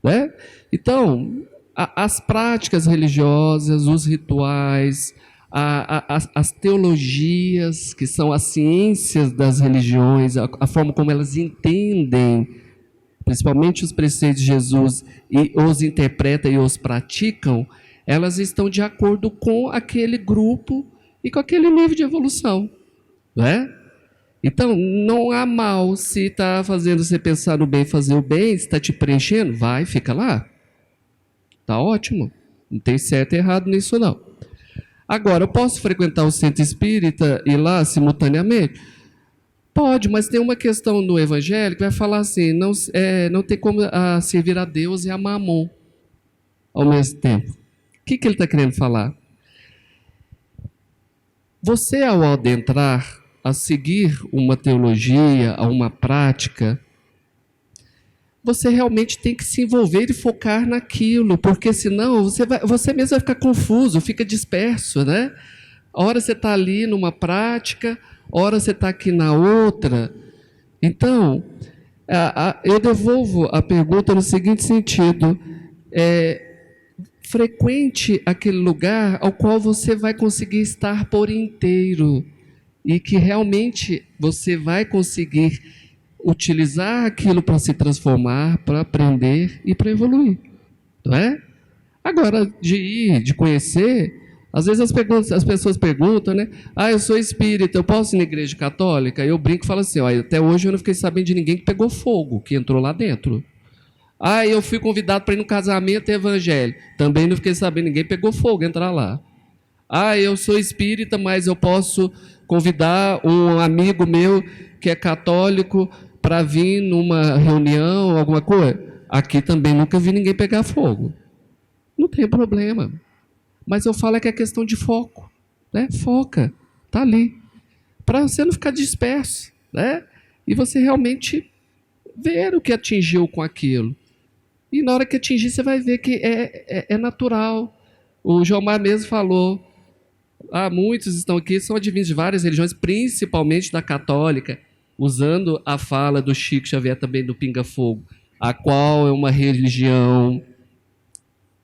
né? Então, as práticas religiosas, os rituais, as teologias, que são as ciências das religiões, a forma como elas entendem, principalmente os preceitos de Jesus, e os interpretam e os praticam, elas estão de acordo com aquele grupo e com aquele nível de evolução, não é? Então, não há mal se está fazendo você pensar no bem, fazer o bem, se está te preenchendo, vai, fica lá. Está ótimo, não tem certo e errado nisso não. Agora, eu posso frequentar o centro espírita e ir lá simultaneamente? Pode, mas tem uma questão no evangelho que vai falar assim, não tem como servir a Deus e a Mamon ao mesmo tempo. O que ele está querendo falar? Você, ao adentrar, a seguir uma teologia, a uma prática, você realmente tem que se envolver e focar naquilo, porque senão você mesmo vai ficar confuso, fica disperso, né? Ora você está ali numa prática, ora você está aqui na outra. Então, eu devolvo a pergunta no seguinte sentido: frequente aquele lugar ao qual você vai conseguir estar por inteiro e que realmente você vai conseguir utilizar aquilo para se transformar, para aprender e para evoluir, não é? Agora, de conhecer, às vezes as pessoas perguntam, né? Eu sou espírita, eu posso ir na igreja católica? Eu brinco e falo assim, até hoje eu não fiquei sabendo de ninguém que pegou fogo, que entrou lá dentro. Eu fui convidado para ir no casamento evangélico. Também não fiquei sabendo, ninguém pegou fogo, entrar lá. Eu sou espírita, mas eu posso convidar um amigo meu que é católico para vir numa reunião, alguma coisa. Aqui também nunca vi ninguém pegar fogo. Não tem problema. Mas eu falo que é questão de foco, né? Foca, tá ali, para você não ficar disperso, né? E você realmente ver o que atingiu com aquilo. E na hora que atingir, você vai ver que é natural. O Jomar mesmo falou, muitos estão aqui, são adivinhos de várias religiões, principalmente da católica, usando a fala do Chico Xavier também do Pinga Fogo, a qual é uma religião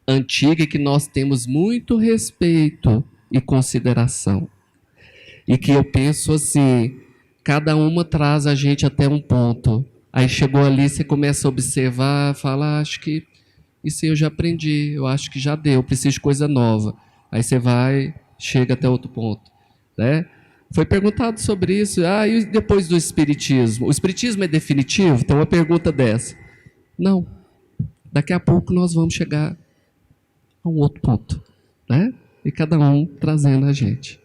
antiga que nós temos muito respeito e consideração. E que eu penso assim, cada uma traz a gente até um ponto. Aí chegou ali, você começa a observar, fala, acho que isso eu já aprendi, eu acho que já deu, preciso de coisa nova. Aí você vai, chega até outro ponto, né? Foi perguntado sobre isso, e depois do Espiritismo? O Espiritismo é definitivo? Tem uma pergunta dessa. Não. Daqui a pouco nós vamos chegar a um outro ponto, né? E cada um trazendo a gente.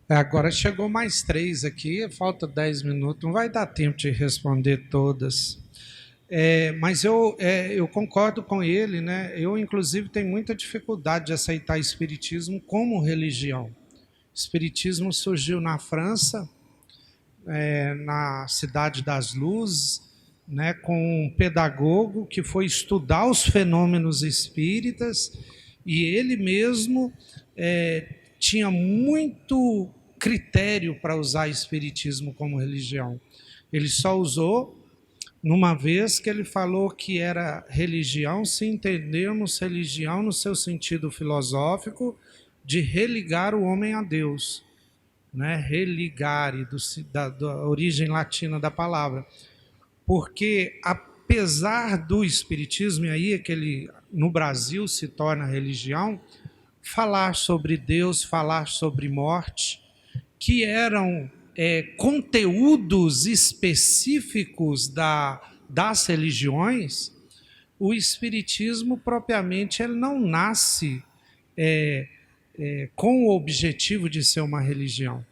Agora chegou mais 3 aqui, falta 10 minutos, não vai dar tempo de responder todas. Mas eu concordo com ele, né? Eu, inclusive, tenho muita dificuldade de aceitar Espiritismo como religião. O Espiritismo surgiu na França, na Cidade das Luzes, né, com um pedagogo que foi estudar os fenômenos espíritas, e ele mesmo tinha muito critério para usar Espiritismo como religião. Ele só usou numa vez que ele falou que era religião, se entendermos religião no seu sentido filosófico, de religar o homem a Deus, né? Religare, da origem latina da palavra. Porque, apesar do Espiritismo, e aí é que ele, no Brasil, se torna religião, falar sobre Deus, falar sobre morte, que eram conteúdos específicos das religiões, o Espiritismo, propriamente, ele não nasce com o objetivo de ser uma religião.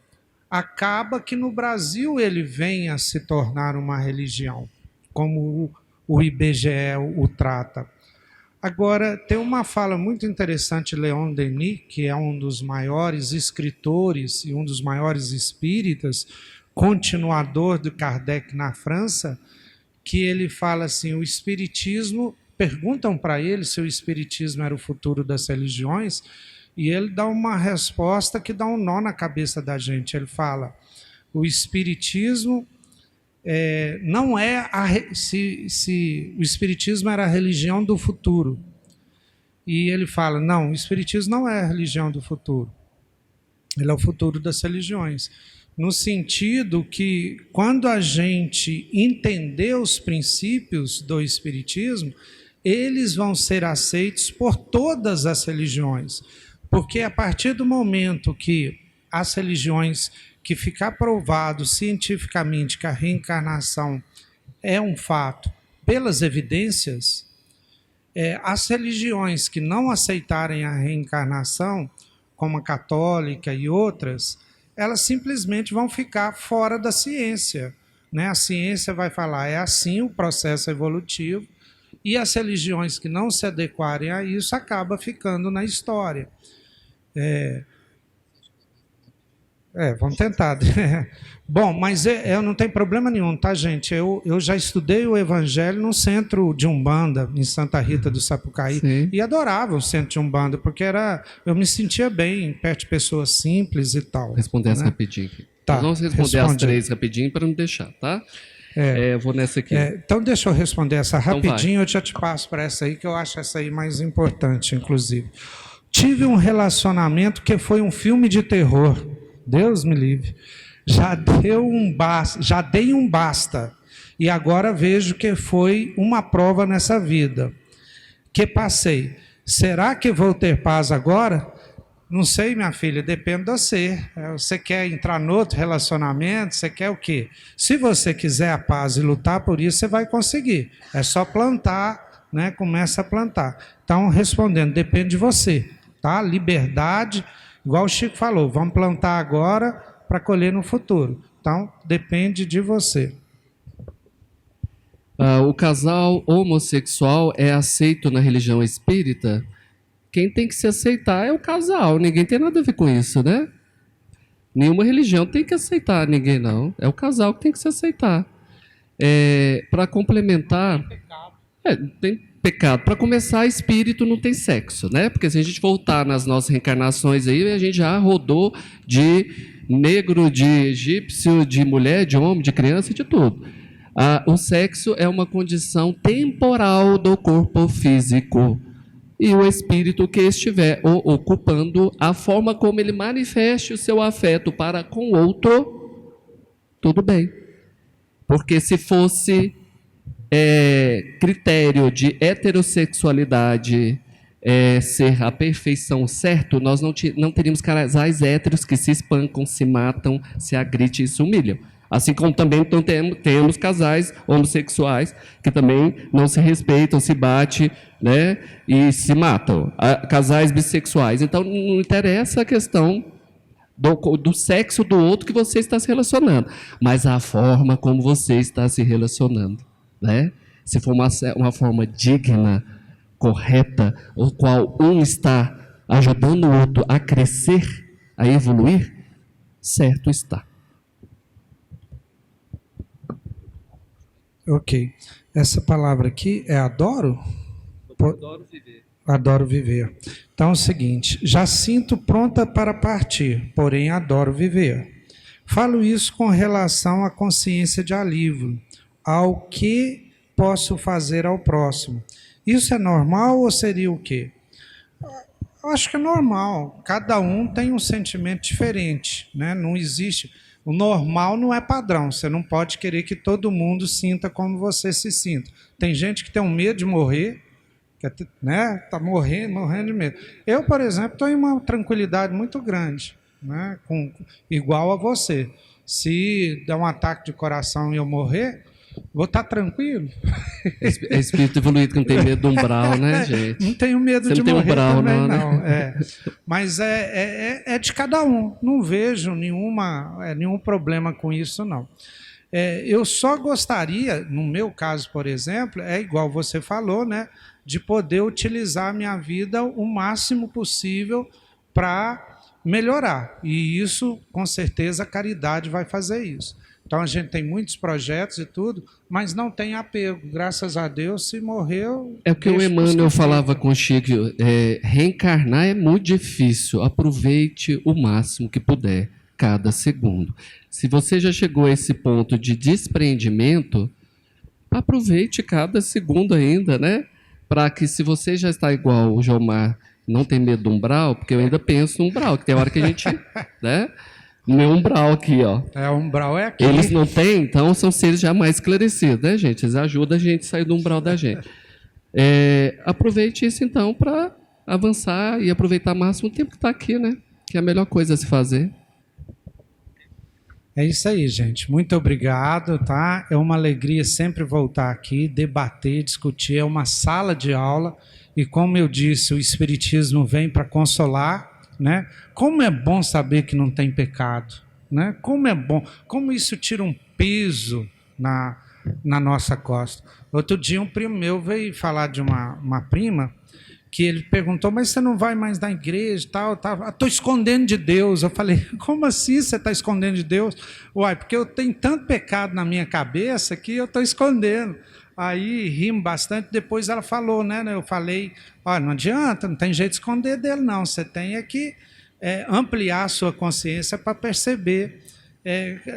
Acaba que no Brasil ele vem a se tornar uma religião, como o IBGE o trata. Agora, tem uma fala muito interessante de Leon Denis, que é um dos maiores escritores e um dos maiores espíritas, continuador de Kardec na França, que ele fala assim, o espiritismo, perguntam para ele se o espiritismo era o futuro das religiões, e ele dá uma resposta que dá um nó na cabeça da gente. Ele fala, o espiritismo não é se o espiritismo era a religião do futuro. E ele fala, não, o espiritismo não é a religião do futuro. Ele é o futuro das religiões. No sentido que, quando a gente entender os princípios do espiritismo, eles vão ser aceitos por todas as religiões. Porque a partir do momento que as religiões, que ficar provado cientificamente que a reencarnação é um fato, pelas evidências, as religiões que não aceitarem a reencarnação, como a católica e outras, elas simplesmente vão ficar fora da ciência, né? A ciência vai falar, é assim o processo evolutivo, e as religiões que não se adequarem a isso acabam ficando na história. Vamos tentar. Bom, mas eu não tenho problema nenhum, tá, gente? Eu já estudei o Evangelho no centro de Umbanda, em Santa Rita do Sapucaí. Sim. E adorava o centro de Umbanda, porque eu me sentia bem, perto de pessoas simples e tal.
Responder essa rapidinho aqui.
Tá,
vamos responder as 3 rapidinho para não deixar, tá? Eu vou nessa aqui.
Então, deixa eu responder essa rapidinho, eu já te passo para essa aí, que eu acho essa aí mais importante, inclusive. Tive um relacionamento que foi um filme de terror. Deus me livre. Já dei um basta. E agora vejo que foi uma prova nessa vida. Que passei. Será que vou ter paz agora? Não sei, minha filha, depende de você. Você quer entrar no outro relacionamento? Você quer o quê? Se você quiser a paz e lutar por isso, você vai conseguir. É só plantar, né? Começa a plantar. Então, respondendo, depende de você. Tá? Liberdade, igual o Chico falou, vamos plantar agora para colher no futuro. Então, depende de você.
O casal homossexual é aceito na religião espírita? Quem tem que se aceitar é o casal, ninguém tem nada a ver com isso, né? Nenhuma religião tem que aceitar ninguém, não. É o casal que tem que se aceitar. Para complementar... tem pecado. Para começar, espírito não tem sexo, né? Porque se a gente voltar nas nossas reencarnações aí, a gente já rodou de negro, de egípcio, de mulher, de homem, de criança e de tudo. O sexo é uma condição temporal do corpo físico. E o espírito que estiver ocupando a forma como ele manifeste o seu afeto para com o outro, tudo bem. Porque se fosse critério de heterossexualidade ser a perfeição certo, nós não teríamos casais héteros que se espancam, se matam, se agridem e se humilham. Assim como também temos casais homossexuais que também não se respeitam, se batem, né, e se matam. Casais bissexuais. Então, não interessa a questão do sexo do outro que você está se relacionando, mas a forma como você está se relacionando. Né? Se for uma forma digna, correta, o qual um está ajudando o outro a crescer, a evoluir, certo está.
Ok. Essa palavra aqui é adoro?
Adoro viver.
Adoro viver. Então é o seguinte, já sinto pronta para partir, porém adoro viver. Falo isso com relação à consciência de alívio, ao que posso fazer ao próximo. Isso é normal ou seria o quê? Eu acho que é normal. Cada um tem um sentimento diferente, né? Não existe... O normal não é padrão. Você não pode querer que todo mundo sinta como você se sinta. Tem gente que tem um medo de morrer, né? Tá morrendo de medo. Eu, por exemplo, estou em uma tranquilidade muito grande, né? Igual a você. Se der um ataque de coração e eu morrer, vou estar tranquilo.
É espírito evoluído que não tem medo do umbral, né, gente?
Não tenho medo
Você
de
não tem
morrer
umbral,
também,
não,
não. Mas é de cada um. Não vejo nenhum problema com isso, não. Eu só gostaria, no meu caso, por exemplo, é igual você falou, né, de poder utilizar a minha vida o máximo possível para melhorar. E isso, com certeza, a caridade vai fazer isso. Então, a gente tem muitos projetos e tudo, mas não tem apego. Graças a Deus, se morreu...
É o que o Emmanuel falava com o Chico, reencarnar é muito difícil, aproveite o máximo que puder, cada segundo. Se você já chegou a esse ponto de despreendimento, aproveite cada segundo ainda, né? Para que, se você já está igual o Jomar, não tem medo do umbral, porque eu ainda penso no umbral, que tem hora que a gente... né? Meu umbral aqui, ó.
O umbral é aqui.
Eles não têm, então são seres já mais esclarecidos, né, gente? Eles ajudam a gente a sair do umbral da gente. Aproveite isso, então, para avançar e aproveitar máximo o tempo que está aqui, né? Que é a melhor coisa a se fazer.
É isso aí, gente. Muito obrigado, tá? É uma alegria sempre voltar aqui, debater, discutir. É uma sala de aula e, como eu disse, o Espiritismo vem para consolar, né? Como é bom saber que não tem pecado, né? Como é bom, como isso tira um peso na nossa costa. Outro dia um primo meu veio falar de uma prima que ele perguntou, mas você não vai mais na igreja e tal? Estou escondendo de Deus. Eu falei, como assim você está escondendo de Deus? Uai, porque eu tenho tanto pecado na minha cabeça que eu estou escondendo. Aí rimos bastante, depois ela falou, né? Eu falei, não adianta, não tem jeito de esconder dele, não. Você tem que ampliar a sua consciência para perceber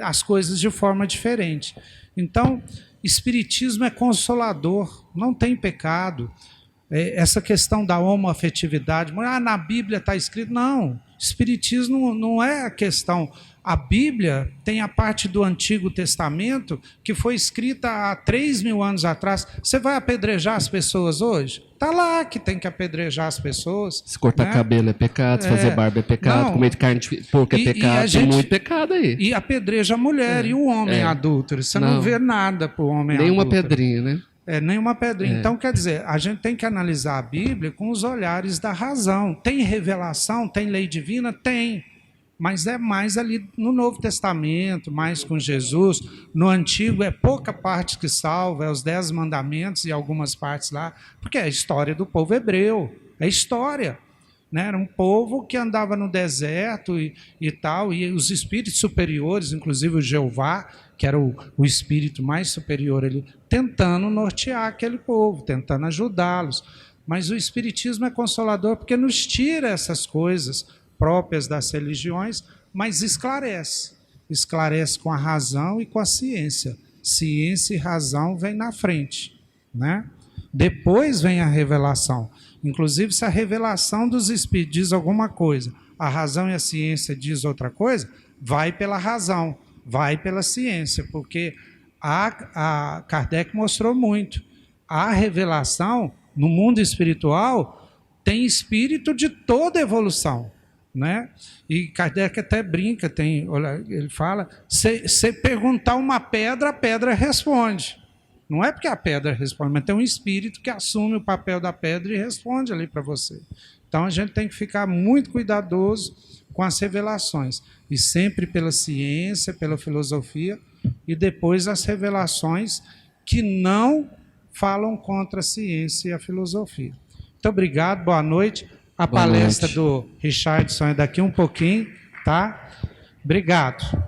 as coisas de forma diferente. Então, espiritismo é consolador, não tem pecado. Essa questão da homoafetividade, na Bíblia está escrito, não, espiritismo não é a questão. A Bíblia tem a parte do Antigo Testamento que foi escrita há 3.000 anos atrás. Você vai apedrejar as pessoas hoje? Está lá que tem que apedrejar as pessoas.
Se cortar cabelo é pecado, se fazer barba é pecado, comer de carne de porco é pecado, tem muito pecado aí.
E apedreja a mulher e o homem adúltero. Você não vê nada para o homem adúltero.
Nenhuma pedrinha, né?
Nenhuma pedrinha. Então, quer dizer, a gente tem que analisar a Bíblia com os olhares da razão. Tem revelação? Tem lei divina? Tem. mas é mais ali no Novo Testamento, mais com Jesus. No Antigo é pouca parte que salva, é os 10 mandamentos e algumas partes lá, porque é a história do povo hebreu, é história. Né? Era um povo que andava no deserto e tal, e os espíritos superiores, inclusive o Jeová, que era o espírito mais superior ali, tentando nortear aquele povo, tentando ajudá-los. Mas o Espiritismo é consolador porque nos tira essas coisas próprias das religiões, mas esclarece. Esclarece com a razão e com a ciência. Ciência e razão vêm na frente, né? Depois vem a revelação. Inclusive, se a revelação dos Espíritos diz alguma coisa, a razão e a ciência diz outra coisa, vai pela razão, vai pela ciência, porque a Kardec mostrou muito. A revelação, no mundo espiritual, tem espírito de toda evolução. Né? E Kardec até brinca, ele fala, se perguntar uma pedra, a pedra responde. Não é porque a pedra responde, mas tem um espírito que assume o papel da pedra e responde ali para você. Então a gente tem que ficar muito cuidadoso com as revelações, e sempre pela ciência, pela filosofia, e depois as revelações que não falam contra a ciência e a filosofia. Muito obrigado, boa noite. A palestra do Richardson é daqui um pouquinho, tá? Obrigado.